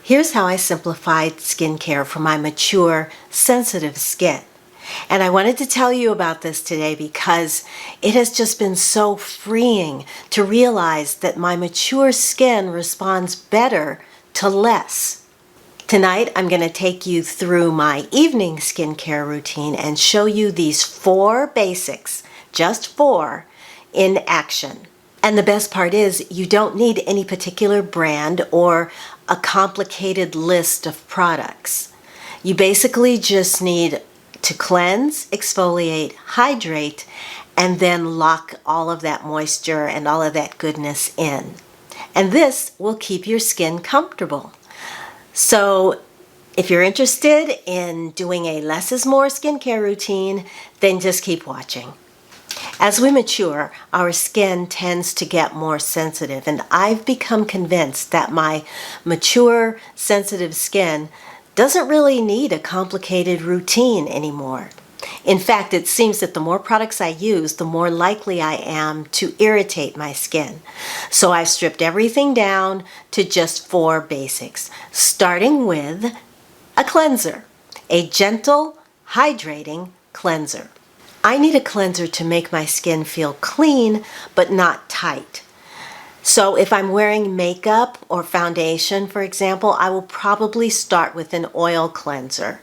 Here's how I simplified skincare for my mature, sensitive skin. And I wanted to tell you about this today because it has just been so freeing to realize that my mature skin responds better to less. Tonight, I'm going to take you through my evening skincare routine and show you these 4 basics, just 4, in action. And the best part is you don't need any particular brand or a complicated list of products. You basically just need to cleanse, exfoliate, hydrate, and then lock all of that moisture and all of that goodness in. And this will keep your skin comfortable. So if you're interested in doing a less is more skincare routine, then just keep watching. As we mature, our skin tends to get more sensitive, and I've become convinced that my mature, sensitive skin doesn't really need a complicated routine anymore. In fact, it seems that the more products I use, the more likely I am to irritate my skin. So I've stripped everything down to just 4 basics, starting with a cleanser, a gentle, hydrating cleanser. I need a cleanser to make my skin feel clean, but not tight. So if I'm wearing makeup or foundation, for example, I will probably start with an oil cleanser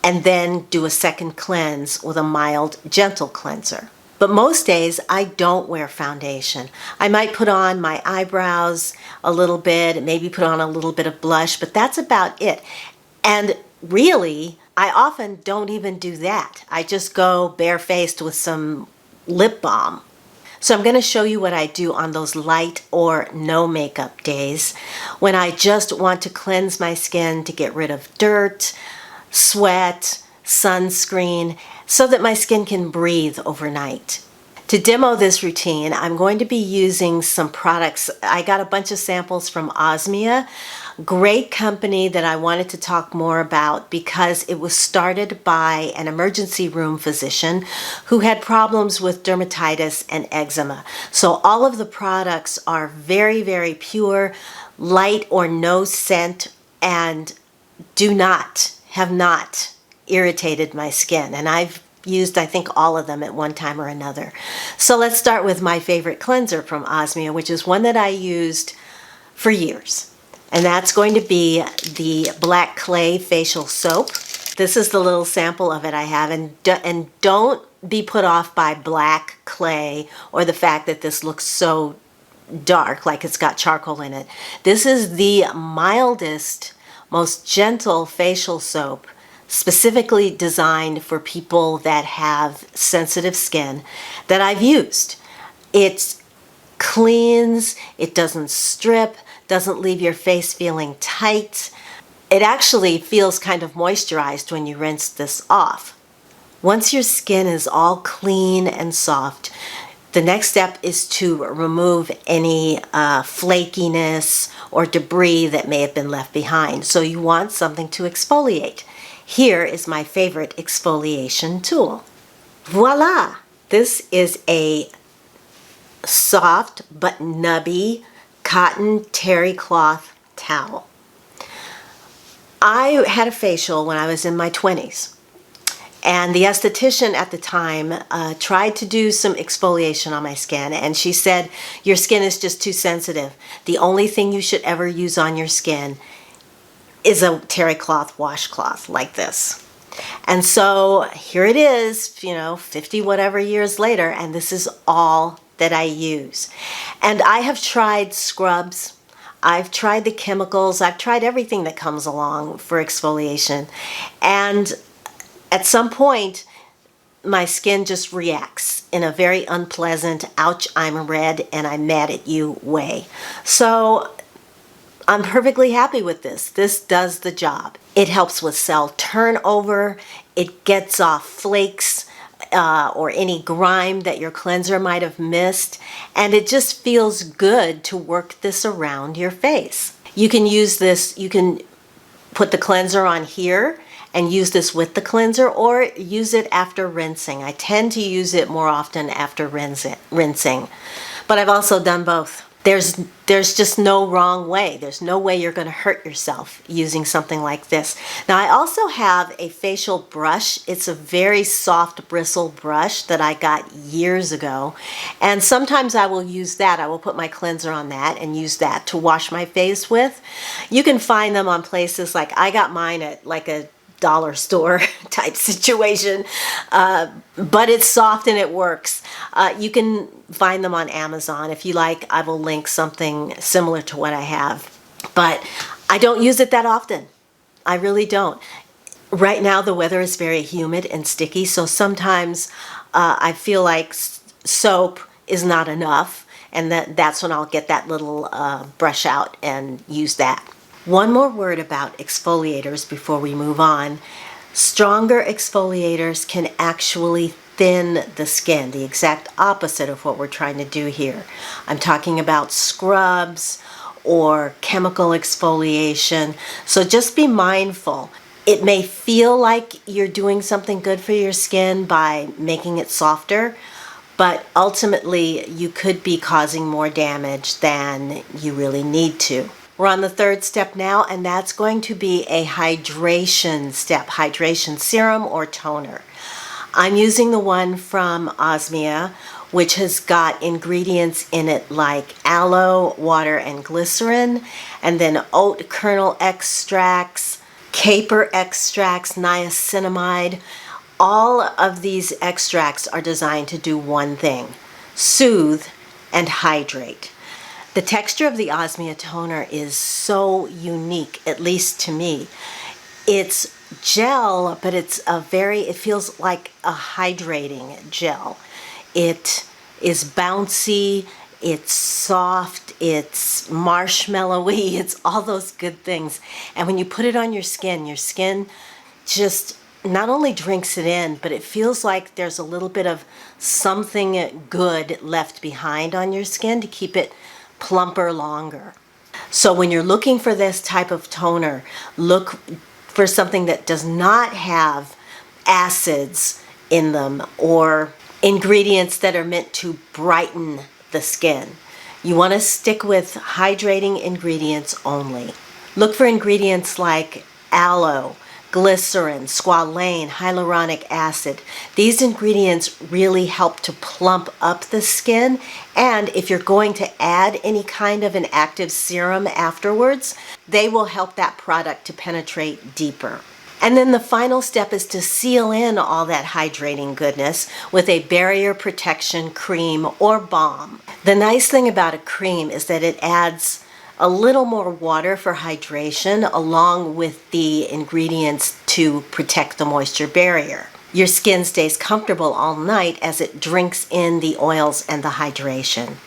and then do a second cleanse with a mild, gentle cleanser. But most days, I don't wear foundation. I might put on my eyebrows a little bit, maybe put on a little bit of blush, but that's about it. And really, I often don't even do that. I just go barefaced with some lip balm. So I'm going to show you what I do on those light or no makeup days when I just want to cleanse my skin to get rid of dirt, sweat, sunscreen, so that my skin can breathe overnight. To demo this routine, I'm going to be using some products. I got a bunch of samples from Osmia, great company that I wanted to talk more about because it was started by an emergency room physician who had problems with dermatitis and eczema. So all of the products are very, very pure, light or no scent, and have not irritated my skin. And I've used, I think, all of them at one time or another. So let's start with my favorite cleanser from Osmia, which is one that I used for years. And that's going to be the Black Clay Facial Soap. This is the little sample of it I have. And don't be put off by black clay or the fact that this looks so dark, like it's got charcoal in it. This is the mildest, most gentle facial soap, specifically designed for people that have sensitive skin, that I've used. It cleans, it doesn't strip, doesn't leave your face feeling tight. It actually feels kind of moisturized when you rinse this off. Once your skin is all clean and soft, the next step is to remove any flakiness or debris that may have been left behind. So you want something to exfoliate. Here is my favorite exfoliation tool. Voila! This is a soft but nubby cotton terry cloth towel. I had a facial when I was in my 20s. And the esthetician at the time tried to do some exfoliation on my skin, and she said, your skin is just too sensitive. The only thing you should ever use on your skin is a terry cloth washcloth like this. And so here it is, 50 whatever years later, and this is all that I use. And I have tried scrubs, I've tried the chemicals, I've tried everything that comes along for exfoliation. And at some point, my skin just reacts in a very unpleasant, ouch, I'm red and I'm mad at you way. So I'm perfectly happy with this. This does the job. It helps with cell turnover. It gets off flakes or any grime that your cleanser might have missed. And it just feels good to work this around your face. You can use this, you can put the cleanser on here and use this with the cleanser, or use it after rinsing. I tend to use it more often after rinsing, but I've also done both. There's just no wrong way. There's no way you're going to hurt yourself using something like this. Now, I also have a facial brush. It's a very soft bristle brush that I got years ago. And sometimes I will use that. I will put my cleanser on that and use that to wash my face with. You can find them on places like, I got mine at like a dollar store type situation, but it's soft and it works. You can find them on Amazon. If you like, I will link something similar to what I have, but I don't use it that often. I really don't. Right now the weather is very humid and sticky, so sometimes I feel like soap is not enough, and that's when I'll get that little brush out and use that. One more word about exfoliators before we move on. Stronger exfoliators can actually thin the skin, the exact opposite of what we're trying to do here. I'm talking about scrubs or chemical exfoliation, so just be mindful. It may feel like you're doing something good for your skin by making it softer, but ultimately you could be causing more damage than you really need to. We're on the third step now, and that's going to be a hydration step, hydration serum or toner. I'm using the one from Osmia, which has got ingredients in it like aloe, water, and glycerin, and then oat kernel extracts, caper extracts, niacinamide. All of these extracts are designed to do one thing: soothe and hydrate. The texture of the Osmia toner is so unique, at least to me. It's gel, but it feels like a hydrating gel. It is bouncy, it's soft, it's marshmallowy, it's all those good things. And when you put it on your skin just not only drinks it in, but it feels like there's a little bit of something good left behind on your skin to keep it plumper longer. So when you're looking for this type of toner, look for something that does not have acids in them or ingredients that are meant to brighten the skin. You want to stick with hydrating ingredients only. Look for ingredients like aloe, glycerin, squalane, hyaluronic acid. These ingredients really help to plump up the skin, and if you're going to add any kind of an active serum afterwards, they will help that product to penetrate deeper. And then the final step is to seal in all that hydrating goodness with a barrier protection cream or balm. The nice thing about a cream is that it adds a little more water for hydration along with the ingredients to protect the moisture barrier. Your skin stays comfortable all night as it drinks in the oils and the hydration.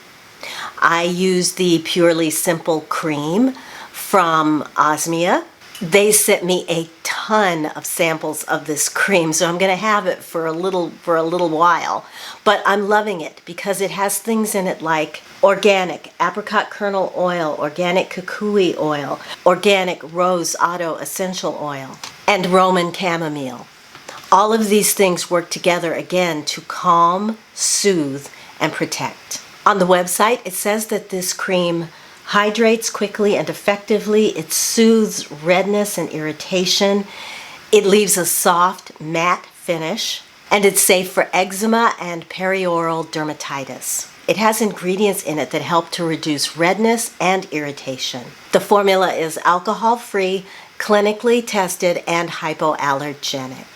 I use the Purely Simple cream from Osmia. They sent me a ton of samples of this cream, so I'm going to have it for a little while. But I'm loving it because it has things in it like organic apricot kernel oil, organic kukui oil, organic rose otto essential oil, and Roman chamomile. All of these things work together again to calm, soothe, and protect. On the website, it says that this cream hydrates quickly and effectively. It soothes redness and irritation. It leaves a soft, matte finish, and it's safe for eczema and perioral dermatitis. It has ingredients in it that help to reduce redness and irritation. The formula is alcohol-free, clinically tested, and hypoallergenic.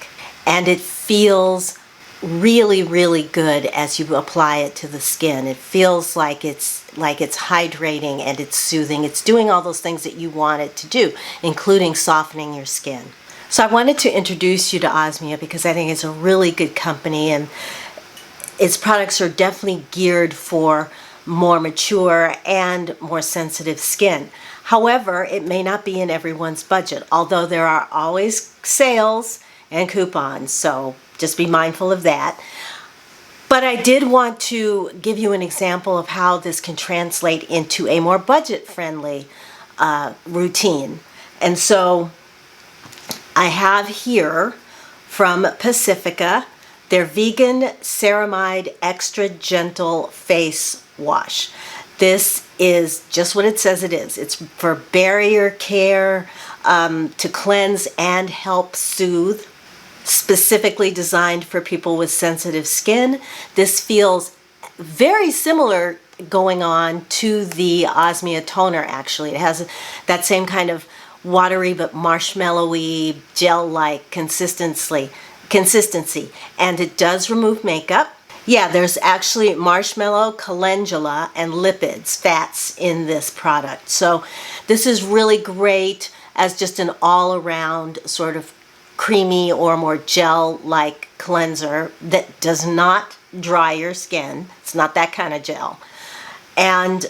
And it feels really, really good as you apply it to the skin. It feels like it's hydrating and it's soothing. It's doing all those things that you want it to do, including softening your skin. So I wanted to introduce you to Osmia because I think it's a really good company, and its products are definitely geared for more mature and more sensitive skin. However, it may not be in everyone's budget, although there are always sales and coupons, so just be mindful of that. But I did want to give you an example of how this can translate into a more budget-friendly routine. And so I have here from Pacifica their vegan ceramide extra gentle face wash. This is just what it says it is. It's for barrier care, to cleanse and help soothe, specifically designed for people with sensitive skin. This feels very similar going on to the Osmia toner, actually. It has that same kind of watery but marshmallowy gel-like consistency, and it does remove makeup. Yeah, there's actually marshmallow, calendula, and lipids, fats in this product. So this is really great as just an all-around sort of creamy or more gel-like cleanser that does not dry your skin. It's not that kind of gel. And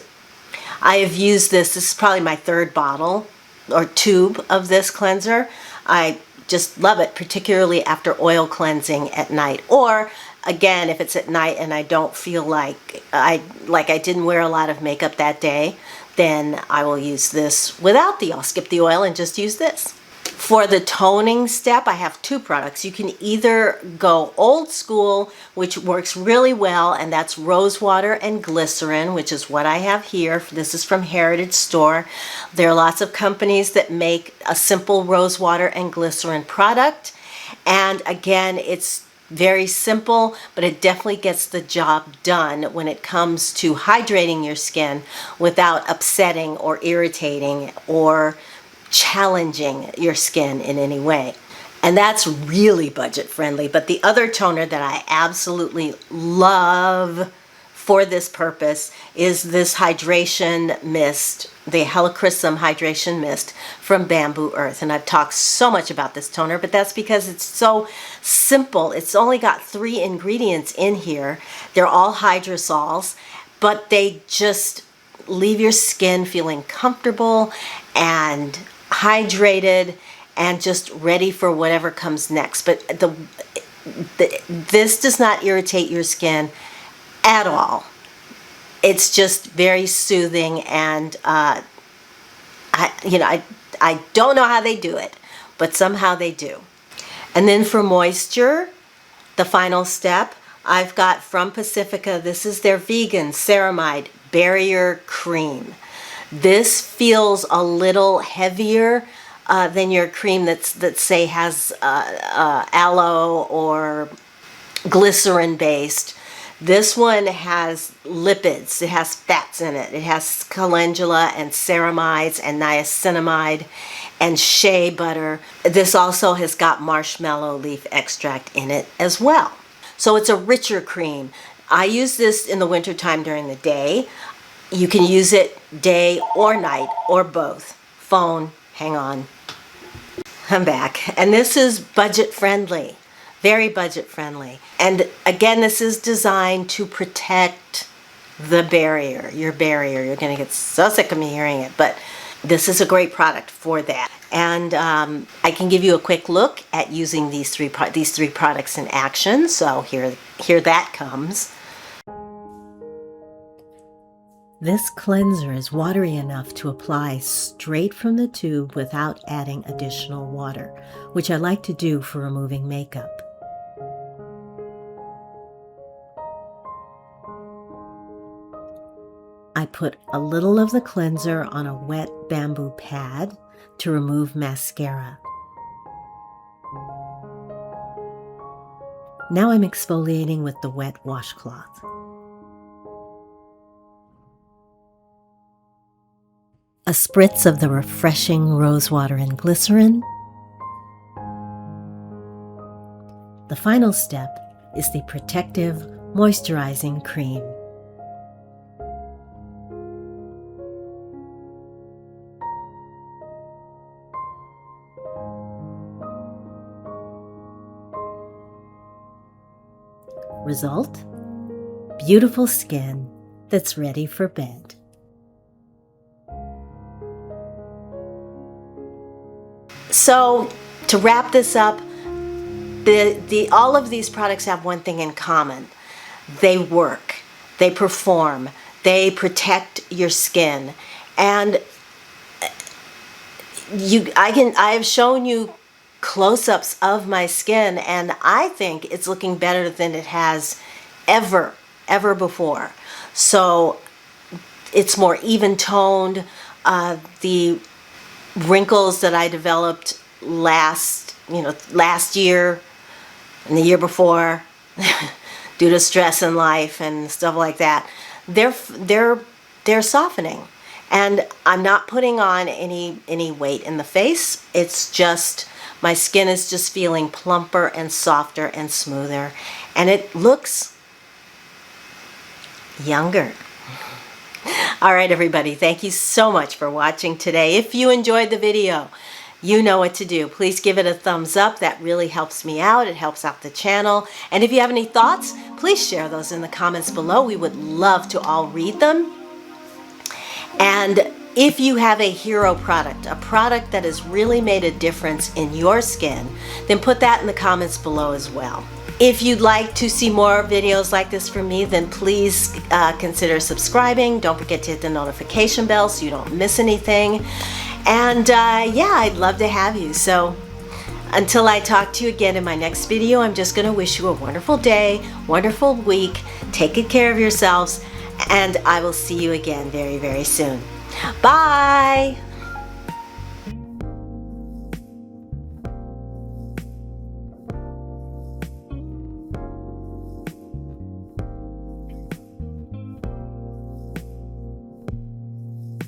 I have used this is probably my third bottle or tube of this cleanser. I just love it, particularly after oil cleansing at night. Or again, if it's at night and I don't feel like I didn't wear a lot of makeup that day, then I will use this without I'll skip the oil and just use this. For the toning step, I have two products. You can either go old school, which works really well, and that's rose water and glycerin, which is what I have here. This is from Heritage Store. There are lots of companies that make a simple rose water and glycerin product. And again, it's very simple, but it definitely gets the job done when it comes to hydrating your skin without upsetting or irritating or challenging your skin in any way. And that's really budget friendly. But the other toner that I absolutely love for this purpose is this hydration mist, the Helichrysum hydration mist from Bamboo Earth. And I've talked so much about this toner, but that's because it's so simple. It's only got 3 ingredients in here. They're all hydrosols, but they just leave your skin feeling comfortable and hydrated and just ready for whatever comes next. But this does not irritate your skin at all. It's just very soothing, and I don't know how they do it, but somehow they do. And then for moisture, the final step, I've got from Pacifica, this is their vegan ceramide barrier cream. This feels a little heavier than your cream that say has aloe or glycerin based. This one has lipids. It has fats in it. It has calendula and ceramides and niacinamide and shea butter. This also has got marshmallow leaf extract in it as well. So it's a richer cream. I use this in the wintertime during the day. You can use it day or night or both. Phone, hang on. I'm back. And this is budget friendly, very budget friendly. And again, this is designed to protect the barrier, your barrier. You're going to get so sick of me hearing it, but this is a great product for that. And I can give you a quick look at using these three products in action. So here that comes. This cleanser is watery enough to apply straight from the tube without adding additional water, which I like to do for removing makeup. I put a little of the cleanser on a wet bamboo pad to remove mascara. Now I'm exfoliating with the wet washcloth. A spritz of the refreshing rose water and glycerin. The final step is the protective, moisturizing cream. Result? Beautiful skin that's ready for bed. So, to wrap this up, all of these products have one thing in common. They work, they perform, they protect your skin. And I have shown you close-ups of my skin, and I think it's looking better than it has ever before. So it's more even toned. The wrinkles that I developed last year and the year before due to stress in life and stuff like that, they're softening. And I'm not putting on any weight in the face. It's just my skin is just feeling plumper and softer and smoother, and it looks younger. All right, everybody, thank you so much for watching today. If you enjoyed the video, you know what to do. Please give it a thumbs up. That really helps me out. It helps out the channel. And if you have any thoughts, please share those in the comments below. We would love to all read them. And if you have a hero product, a product that has really made a difference in your skin, then put that in the comments below as well. If you'd like to see more videos like this from me, then please consider subscribing. Don't forget to hit the notification bell so you don't miss anything. And yeah, I'd love to have you. So until I talk to you again in my next video, I'm just going to wish you a wonderful day, wonderful week. Take good care of yourselves, and I will see you again very, very soon. Bye!